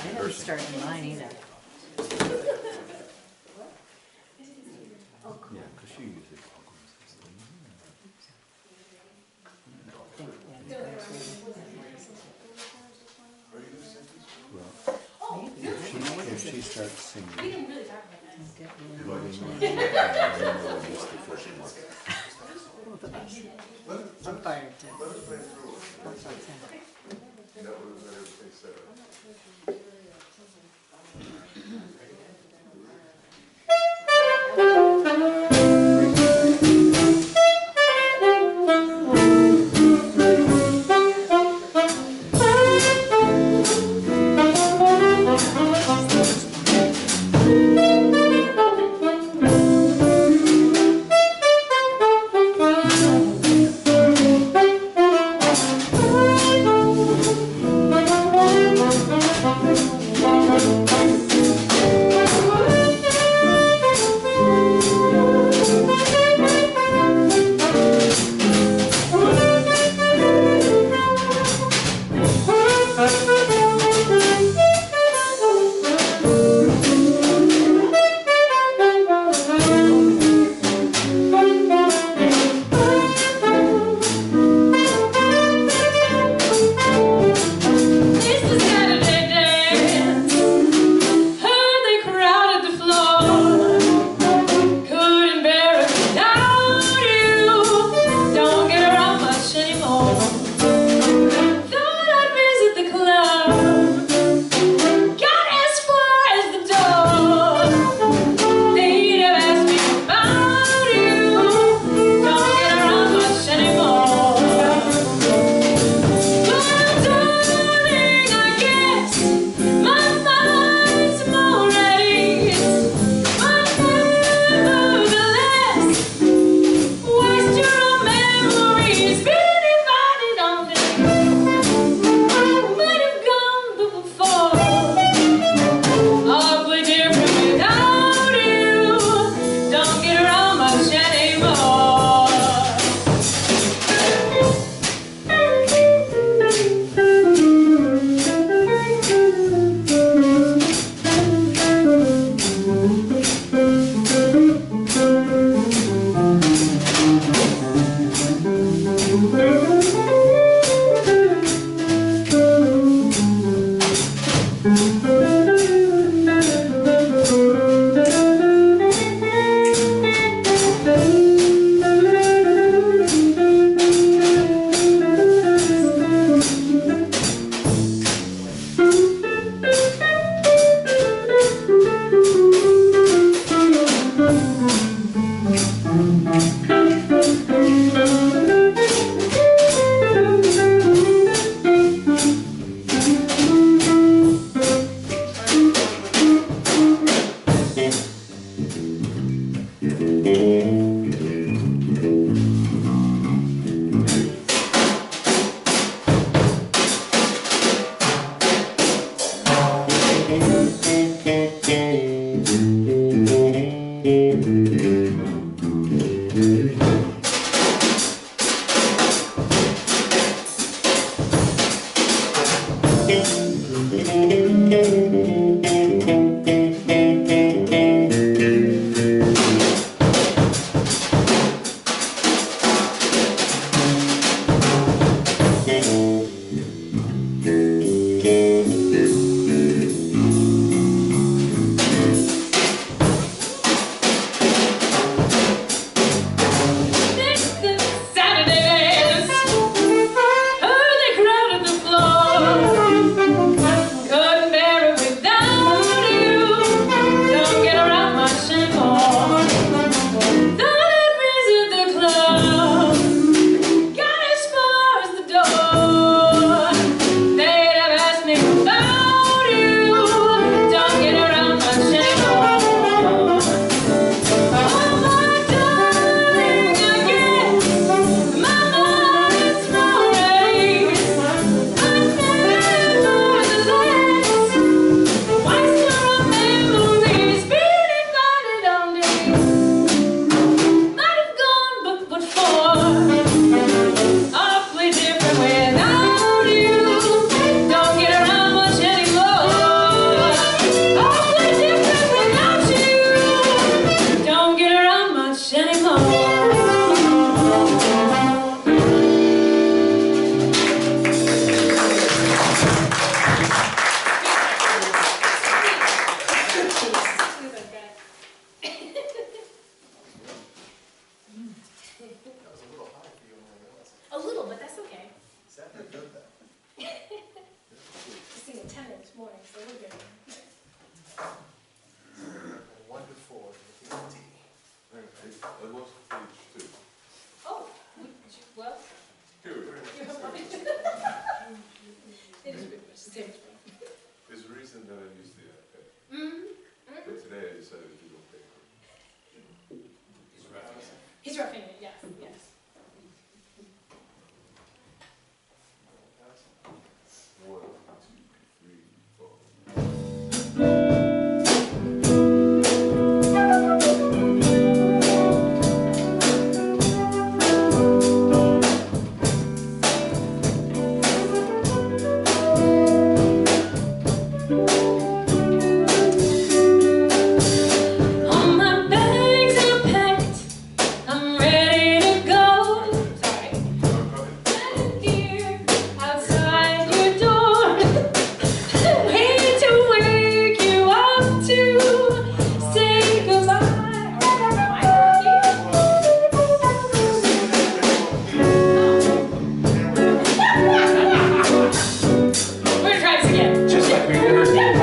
didn't start in mine either. Yeah, because she usually if she starts singing, I'm fired too. That's what's couldn't bear it without All my bags are packed, I'm ready to go. I'm here outside your door, waiting to wake you up to say goodbye. We're gonna try this again. Just like we never did.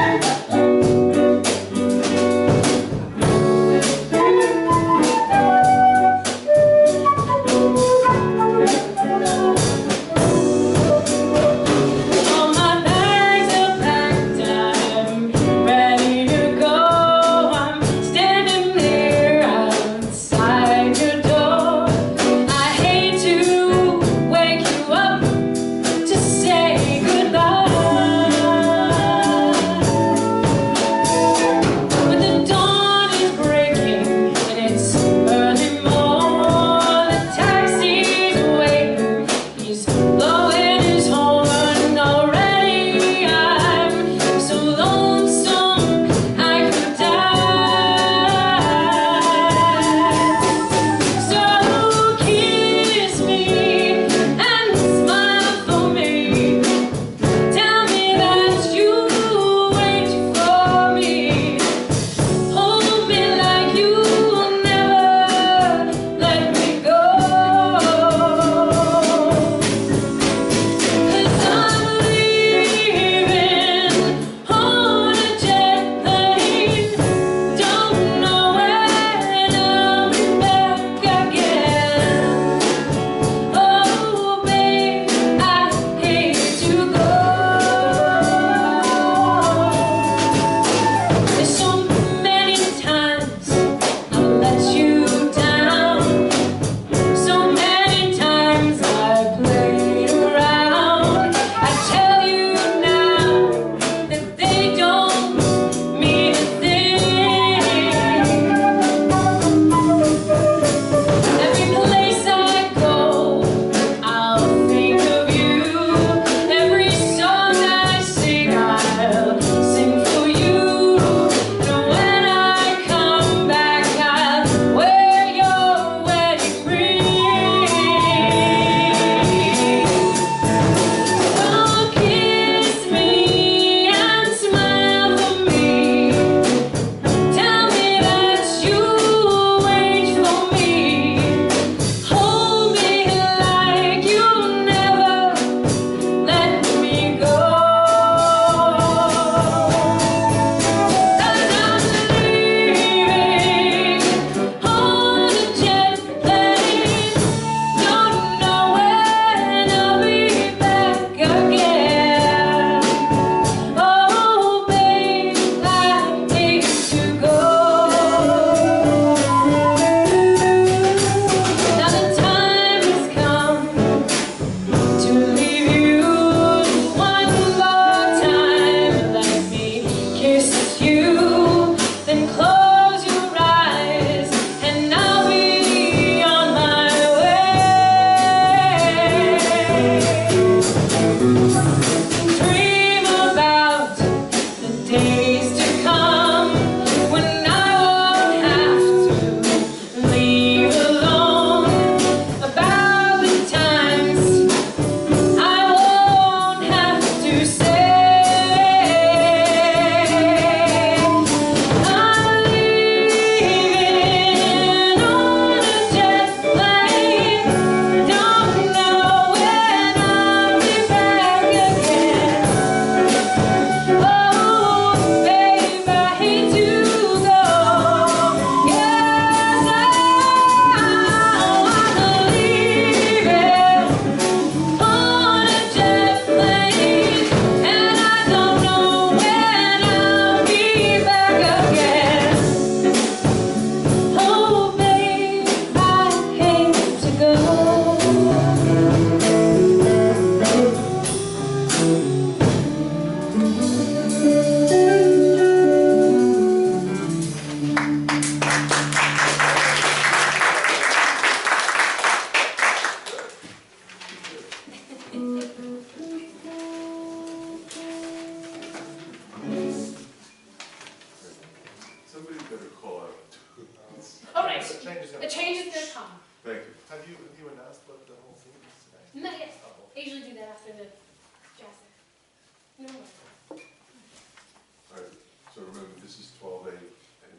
This is 12A. And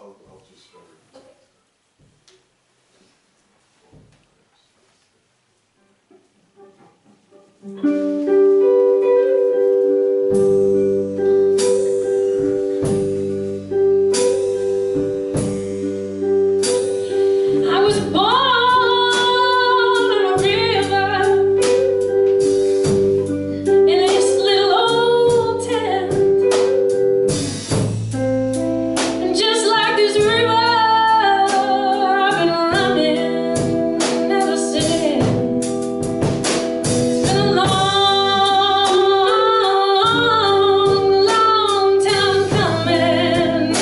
I'll just start it. I was born in a river in this little old tent, and just like this river, I've been running ever since. It's been a long, long time coming,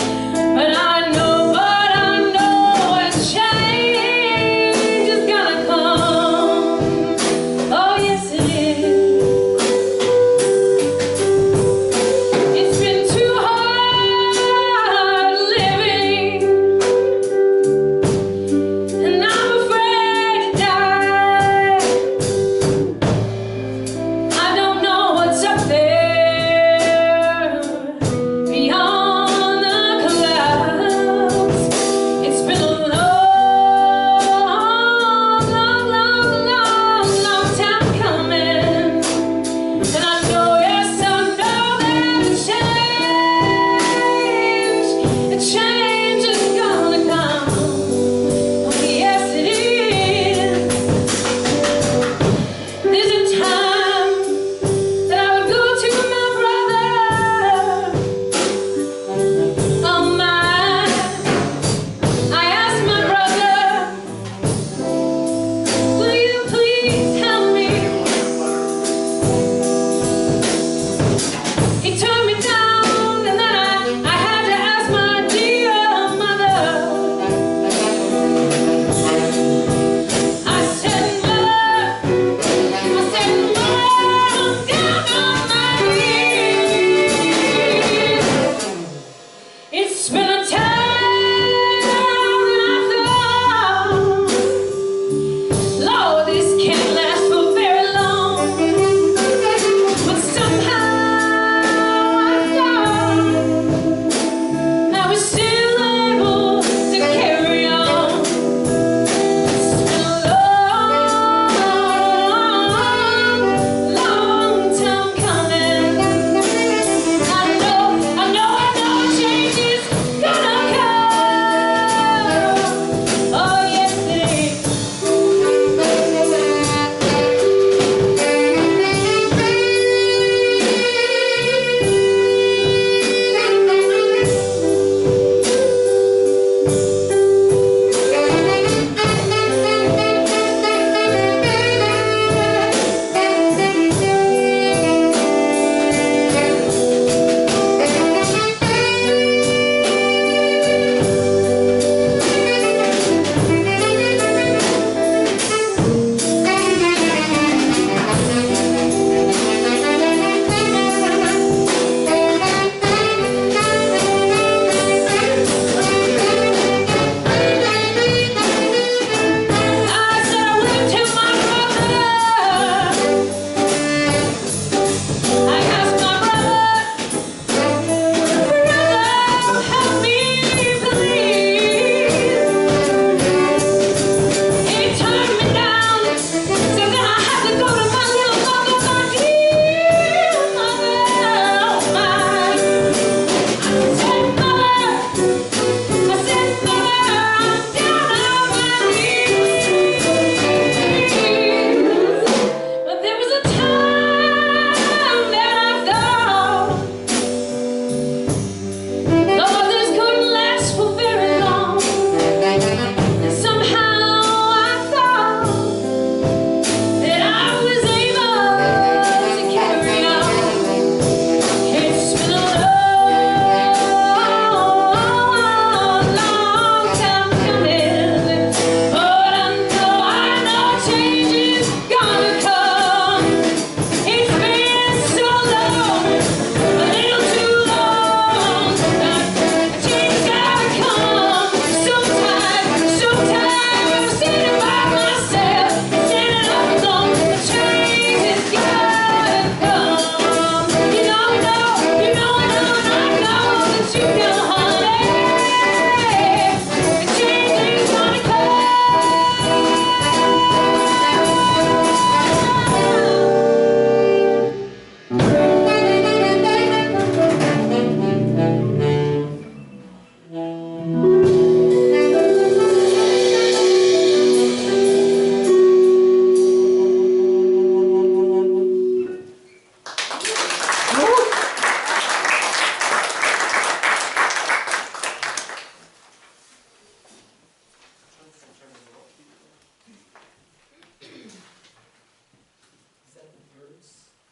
but I know a change is gonna come. Oh yes it is. It's been too hard living, and I'm afraid to die. I don't know what's up there beyond the clouds. It's been a long, long, long, long, long time coming, and I know, yes, I know that a change is gonna come. Oh yes it is. There's a time that I would go to my brother. Oh my, I asked my brother, will you please help me? He turned me down, and then I had to ask my dear mother. I said, Mother, I'm down on my knees. It's been a time I thought, Lord, this can't last for very long. But somehow I thought I was still able to carry on. It's been a long, long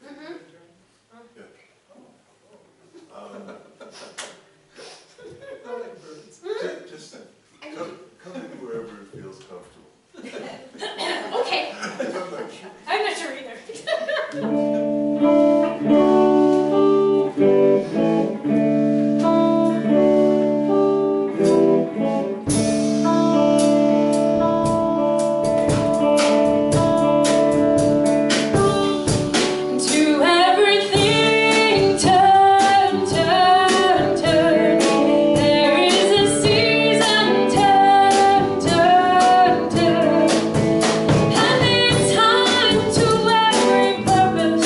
Yeah. Just come in wherever it feels comfortable. Okay. I'm not sure. I'm not sure either. To everything turn, turn, turn. There is a season, turn, turn, turn. And in time to every purpose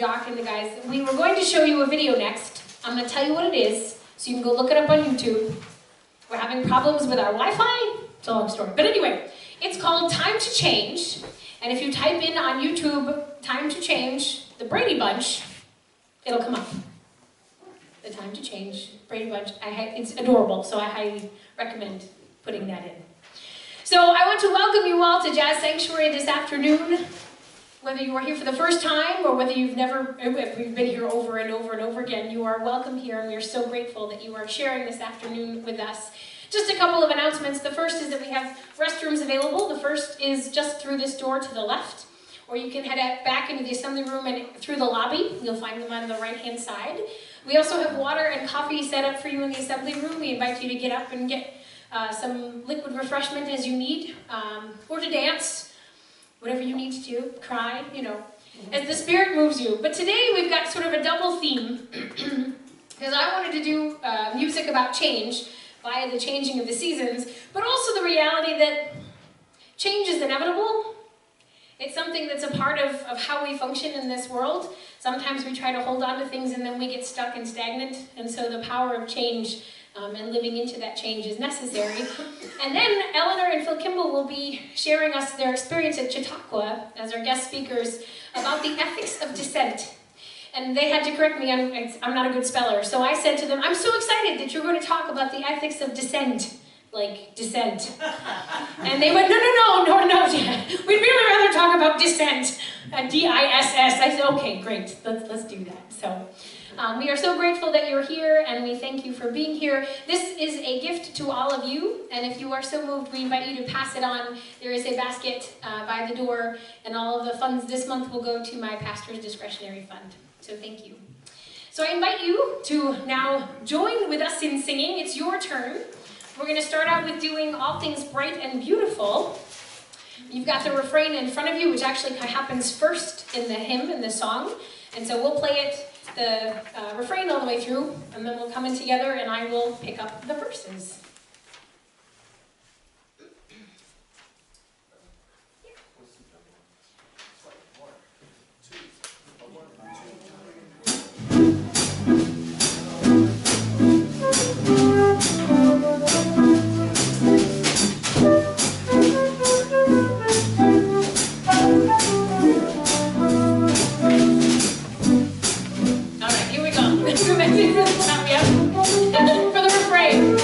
Jock and the guys, we were going to show you a video next. I'm going to tell you what it is, so you can go look it up on YouTube. We're having problems with our Wi-Fi. It's a long story. But anyway, it's called Time to Change. And if you type in on YouTube, Time to Change, the Brady Bunch, it'll come up. The Time to Change, Brady Bunch. It's adorable, so I highly recommend putting that in. So I want to welcome you all to Jazz Sanctuary this afternoon. Whether you are here for the first time or whether you've been here over and over and over again, you are welcome here, and we are so grateful that you are sharing this afternoon with us. Just a couple of announcements. The first is that we have restrooms available. The first is just through this door to the left, or you can head back into the assembly room and through the lobby. You'll find them on the right-hand side. We also have water and coffee set up for you in the assembly room. We invite you to get up and get some liquid refreshment as you need, or to dance, whatever you need to do, cry, as the Spirit moves you. But today we've got sort of a double theme, because I wanted to do music about change via the changing of the seasons, but also the reality that change is inevitable. It's something that's a part of how we function in this world. Sometimes we try to hold on to things and then we get stuck and stagnant, and so the power of change and living into that change is necessary. And then Eleanor and Phil Kimball will be sharing us their experience at Chautauqua as our guest speakers about the ethics of dissent. And they had to correct me, I'm not a good speller, so I said to them, I'm so excited that you're going to talk about the ethics of dissent, like dissent. And they went, no, we'd really rather talk about dissent, D-I-S-S. I said, okay, great, let's do that. So. We are so grateful that you're here, and we thank you for being here. This is a gift to all of you, and if you are so moved, we invite you to pass it on. There is a basket by the door, and all of the funds this month will go to my pastor's discretionary fund. So thank you. So I invite you to now join with us in singing. It's your turn. We're going to start out with doing All Things Bright and Beautiful. You've got the refrain in front of you, which actually happens first in the hymn, in the song. And so we'll play it, the refrain all the way through, and then we'll come in together and I will pick up the verses. For the refrain.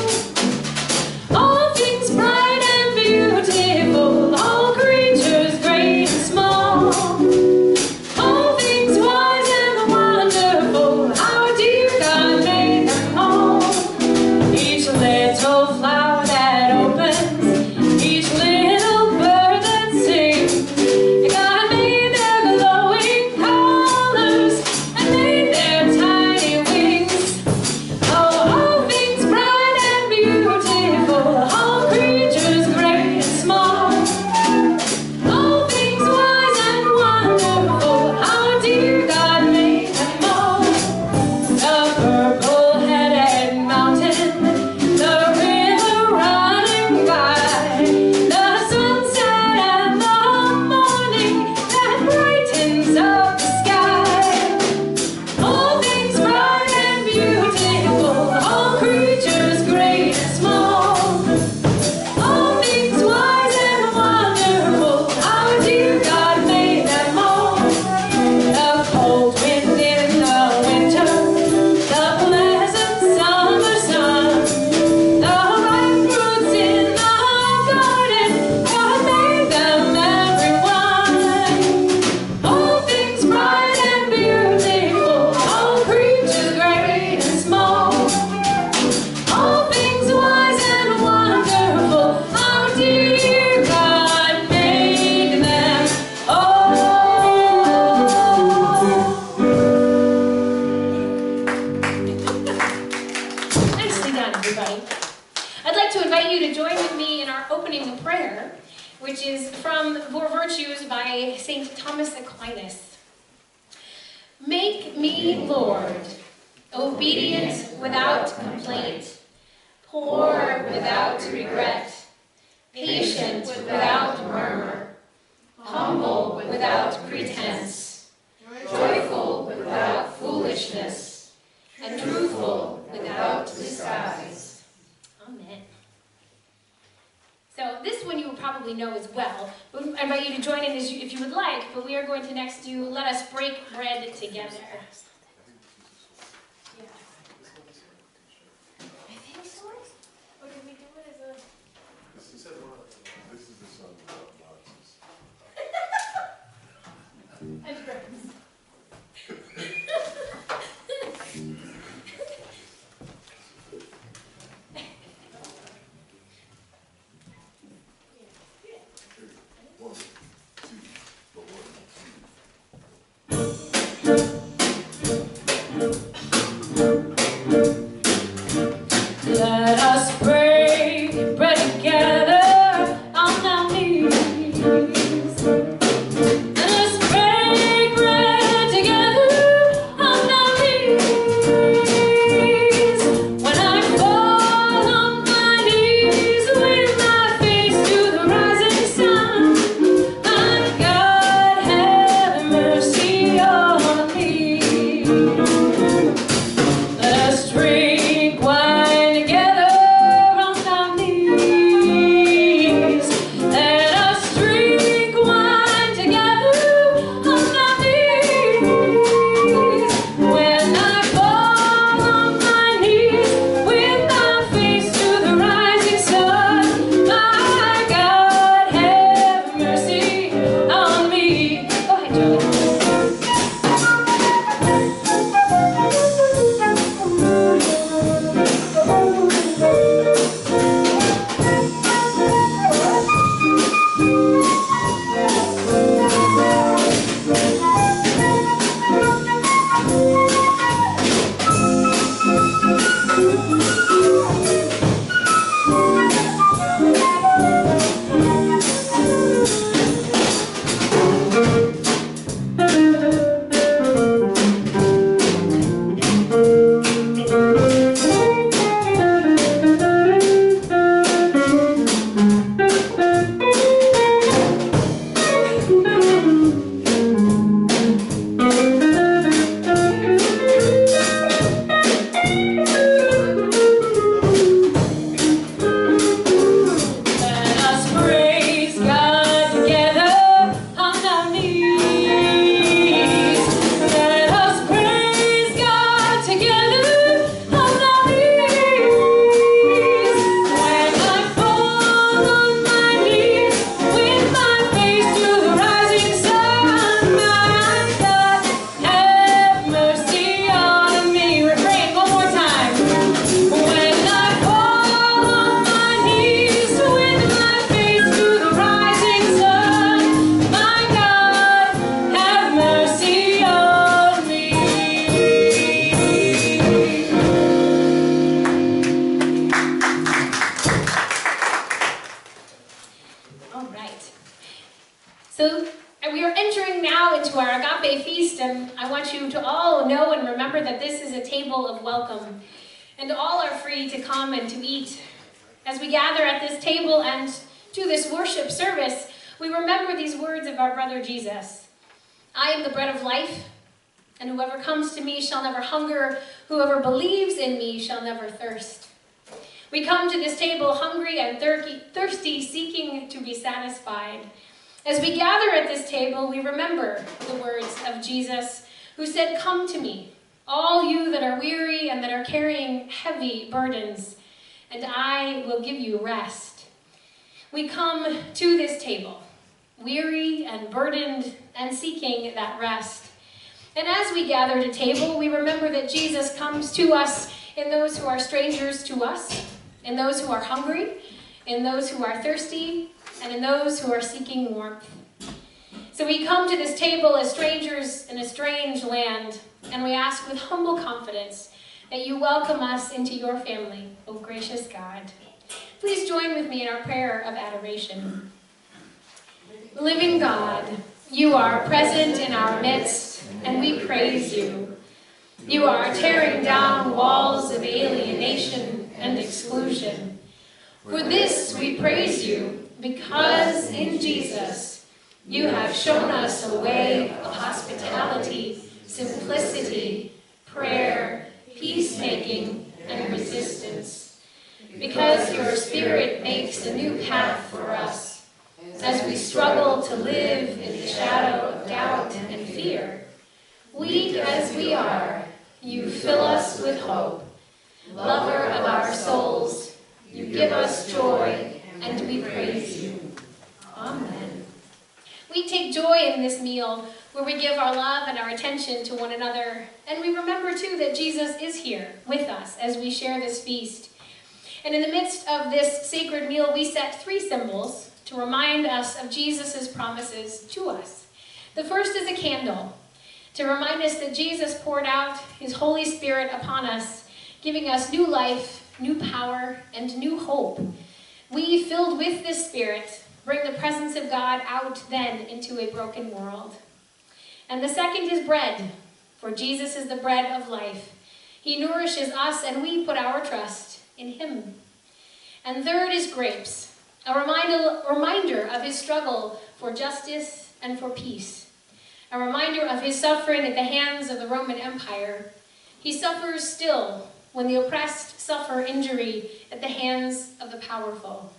All things bright and beautiful, all creatures great and small, all things wise and wonderful, our dear God made them all. Each little flower that opens, each little bird that sings, God made their glowing colors and made their tiny wings. All things bright and beautiful, all creatures great and small, all things wise and wonderful, our dear God made them all. The purple-headed mountain, the river running by, the sunset and the morning that brightens up the sky. All things bright and beautiful, all creatures great and small, all things wise and wonderful, our dear God made them all. The cold wind in the winter, the pleasant summer sun, the ripe fruits in the garden, God made them everyone. All things bright and beautiful, all creatures great and small, all things wise and wonderful, our dear God made them all. Nicely done, everybody. I'd like to invite you to join with me in our opening prayer, which is from the Four Virtues by St. Thomas Aquinas. Make me, Lord, obedient without complaint, poor without regret, patient without murmur, humble without pretense, joyful richness, and truthful without disguise. Amen. So this one you will probably know as well. I invite you to join in if you would like, but we are going to next do Let Us Break Bread Together. Yeah. I think so. Or did we do it as a... This is the song about boxes. And friends. Let us break bread together on our knees. Let us break bread together on our knees. When I fall on my knees with my face to the rising sun, my God have mercy on me. Let us drink wine together on our knees. Let us drink wine together on our knees. When I fall on my knees with my face to the rising sun, my God have mercy on me. Go ahead, Joey. Let us praise God together on our knees. Let us praise God together on our knees. When I fall on my knees with my face to the rising sun, my God have mercy on me. Refrain one more time. When I fall on my knees with my face to the rising sun, my God have mercy on me. All right. So we are entering now into our agape feast, and I want you to all know and remember that this is a table of welcome, and all are free to come and to eat. As we gather at this table and do this worship service, we remember these words of our brother Jesus. I am the bread of life, and whoever comes to me shall never hunger. Whoever believes in me shall never thirst. We come to this table hungry and thirsty, seeking to be satisfied. As we gather at this table, we remember the words of Jesus, who said, "Come to me, all you that are weary and that are carrying heavy burdens, and I will give you rest." We come to this table, weary and burdened and seeking that rest. And as we gather at a table, we remember that Jesus comes to us in those who are strangers to us, in those who are hungry, in those who are thirsty, and in those who are seeking warmth. So we come to this table as strangers in a strange land, and we ask with humble confidence that you welcome us into your family, O gracious God. Please join with me in our prayer of adoration. Living God, you are present in our midst, and we praise you. You are tearing down walls of alienation and exclusion. For this we praise you, because in Jesus you have shown us a way of hospitality, simplicity, prayer, peacemaking, and resistance. Because your Spirit makes a new path for us, as we struggle to live in the shadow of doubt and fear. Weak as we are, you fill us with hope. Lover of our souls, you give us joy, and we praise you. Amen. We take joy in this meal where we give our love and our attention to one another, and we remember too that Jesus is here with us as we share this feast. And in the midst of this sacred meal, we set 3 symbols to remind us of Jesus' promises to us. The first is a candle, to remind us that Jesus poured out his Holy Spirit upon us, giving us new life, new power, and new hope. We, filled with this Spirit, bring the presence of God out then into a broken world. And the second is bread, for Jesus is the bread of life. He nourishes us, and we put our trust in him. And third is grapes, a reminder of his struggle for justice and for peace, a reminder of his suffering at the hands of the Roman Empire. He suffers still when the oppressed suffer injury at the hands of the powerful.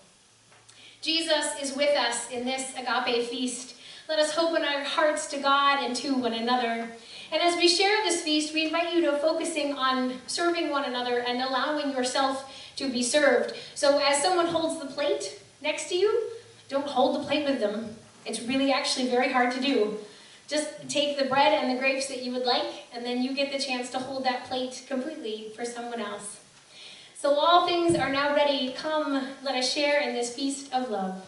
Jesus is with us in this agape feast. Let us open our hearts to God and to one another. And as we share this feast, we invite you to focusing on serving one another and allowing yourself to be served. So as someone holds the plate next to you, don't hold the plate with them. It's really actually very hard to do. Just take the bread and the grapes that you would like, and then you get the chance to hold that plate completely for someone else. So all things are now ready. Come, let us share in this feast of love.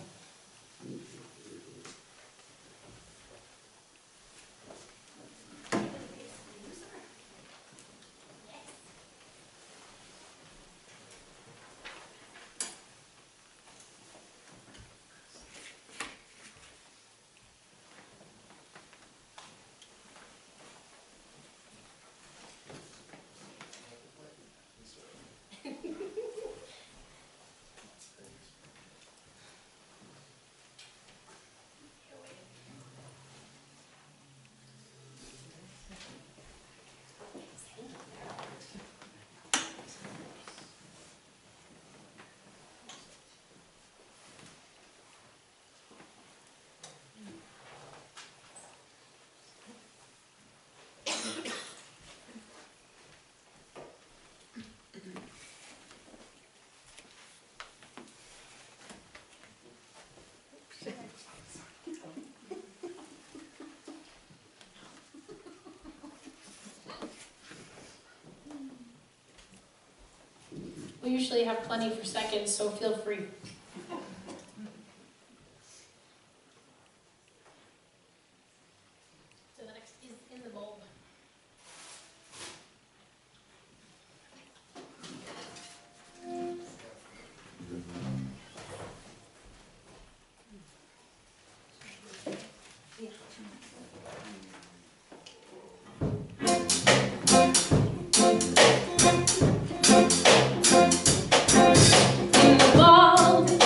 We usually have plenty for seconds, so feel free. So the next is in the bowl. In the ball.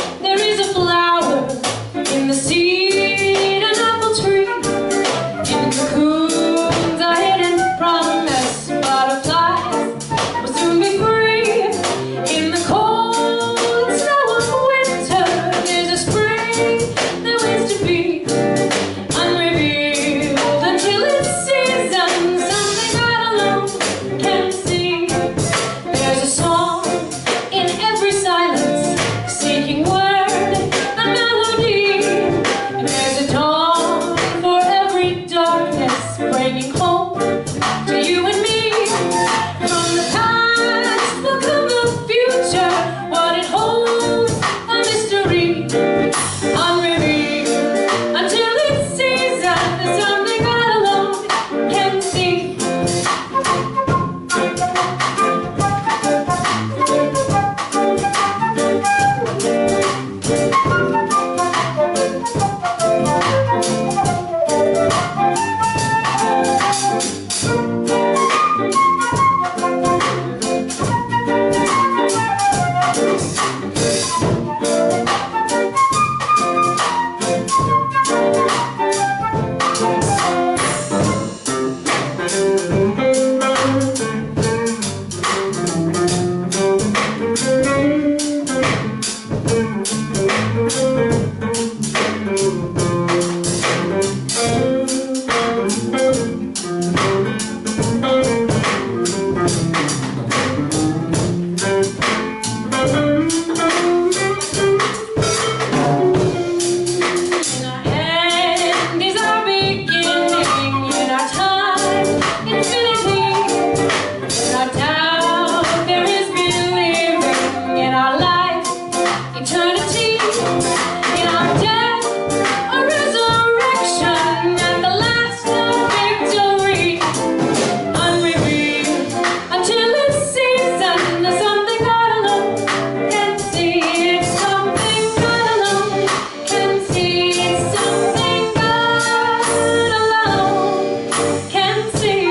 eternity, in our death, a resurrection, and the last victory, unrevealed until it's season. There's something God alone can see. It's something God alone can see. It's something God alone can see.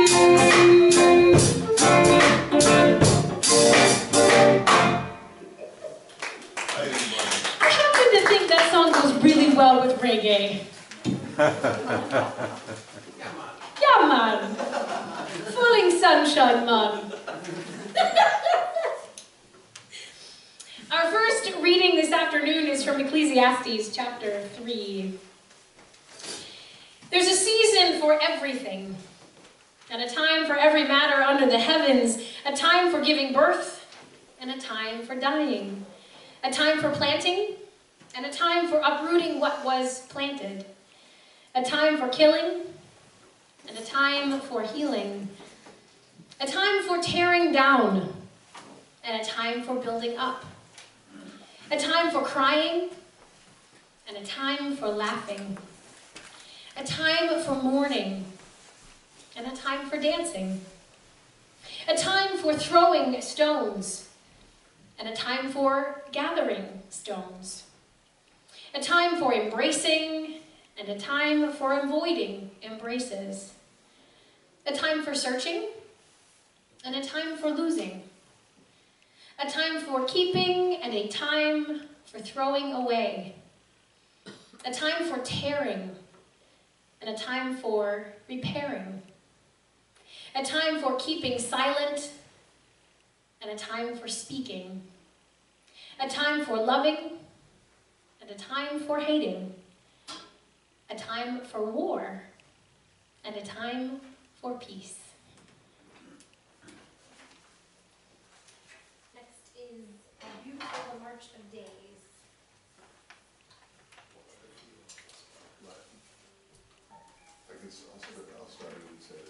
I happen to think that song goes really well with reggae. Yeah, man. Fooling sunshine, man. Our first reading this afternoon is from Ecclesiastes chapter 3. There's a season for everything, and a time for every matter under the heavens, a time for giving birth, and a time for dying, a time for planting, and a time for uprooting what was planted, a time for killing, and a time for healing, a time for tearing down, and a time for building up, a time for crying, and a time for laughing, a time for mourning, and a time for dancing, a time for throwing stones, and a time for gathering stones, a time for embracing, and a time for avoiding embraces, a time for searching, and a time for losing, a time for keeping, and a time for throwing away, a time for tearing, and a time for repairing, a time for keeping silent, and a time for speaking, a time for loving, and a time for hating, a time for war, and a time for peace. Next is A Beautiful March of Days. I guess I'll start it and say it.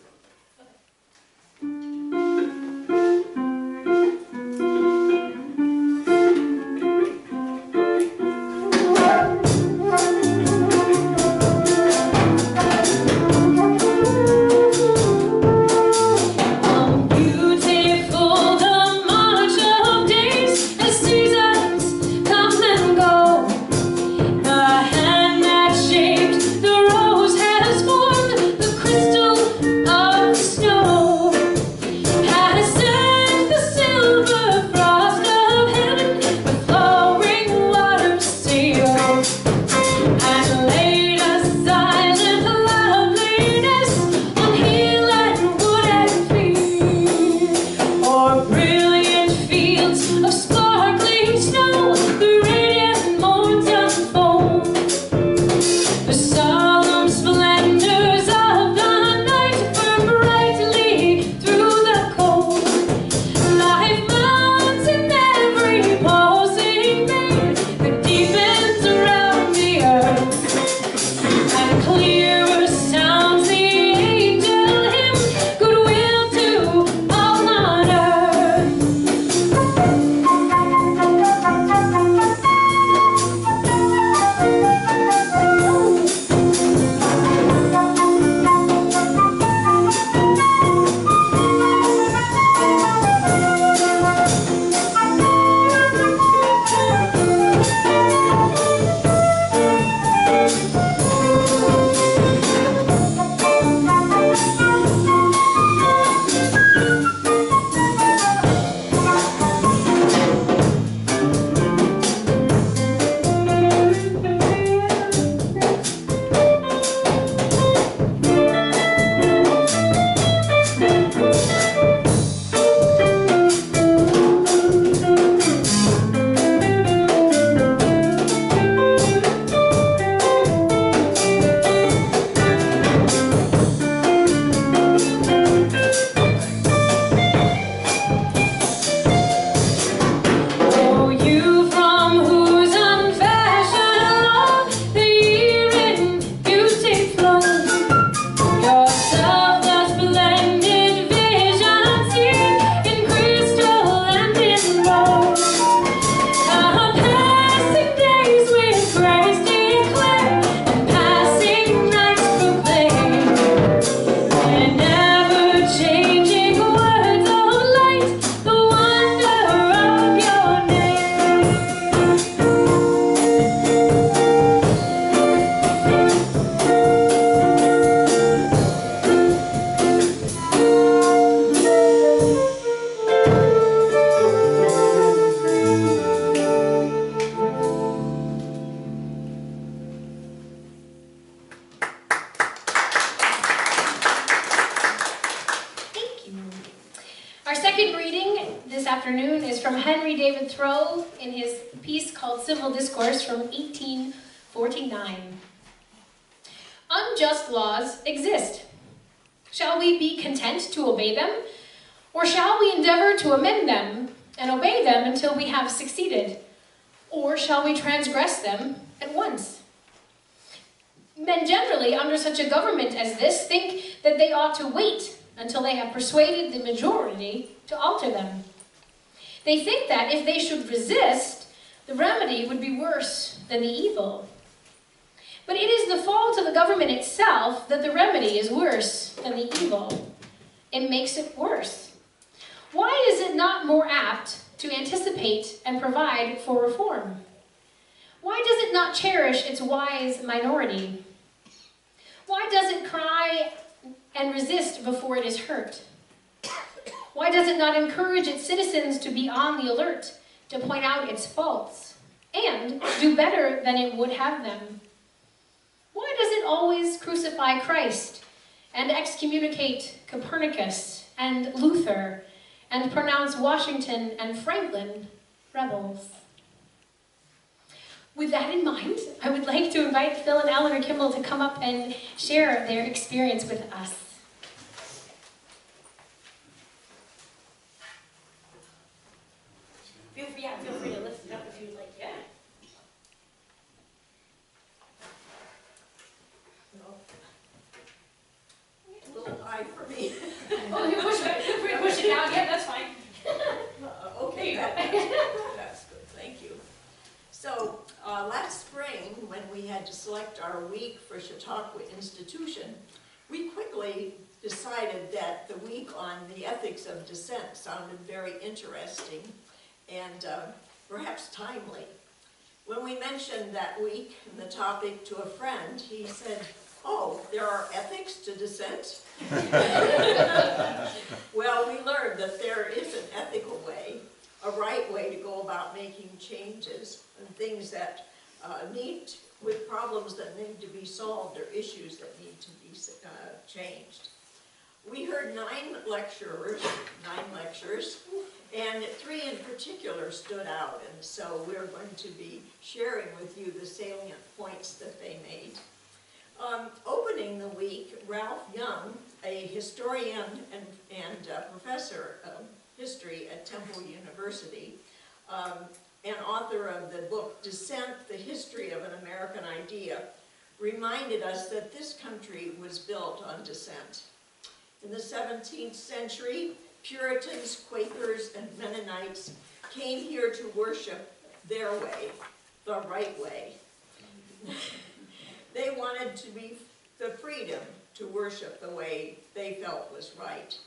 Thoreau in his piece called Civil Discourse from 1849. Unjust laws exist. Shall we be content to obey them? Or shall we endeavor to amend them and obey them until we have succeeded? Or shall we transgress them at once? Men generally, under such a government as this, think that they ought to wait until they have persuaded the majority to alter them. They think that if they should resist, the remedy would be worse than the evil. But it is the fault of the government itself that the remedy is worse than the evil. It makes it worse. Why is it not more apt to anticipate and provide for reform? Why does it not cherish its wise minority? Why does it cry and resist before it is hurt? Why does it not encourage its citizens to be on the alert, to point out its faults, and do better than it would have them? Why does it always crucify Christ and excommunicate Copernicus and Luther and pronounce Washington and Franklin rebels? With that in mind, I would like to invite Phil and Eleanor Kimball to come up and share their experience with us. Feel free to lift it up if you'd like, yeah. A little high for me. Oh, you push it down, yeah, that's fine. Okay, that's good, thank you. So, last spring, when we had to select our week for Chautauqua Institution, we quickly decided that the week on the ethics of dissent sounded very interesting and perhaps timely. When we mentioned that week and the topic to a friend, he said, "Oh, there are ethics to dissent?" Well, we learned that there is an ethical way, a right way to go about making changes and things that with problems that need to be solved or issues that need to be changed. We heard 9 lectures, and 3 in particular stood out, and so we're going to be sharing with you the salient points that they made. Opening the week, Ralph Young, a historian and professor of history at Temple University, and author of the book Dissent, The History of an American Idea, reminded us that this country was built on dissent. In the 17th century, Puritans, Quakers, and Mennonites came here to worship their way, the right way. They wanted to be the freedom to worship the way they felt was right.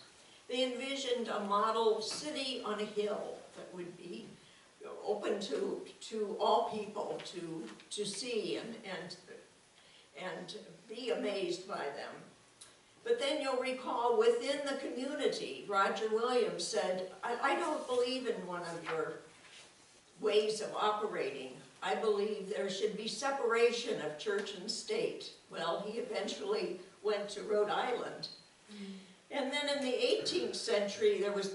They envisioned a model city on a hill that would be open to all people to see and be amazed by them. But then you'll recall within the community, Roger Williams said, I don't believe in one of your ways of operating. I believe there should be separation of church and state. Well, he eventually went to Rhode Island. And then in the 18th century, there was the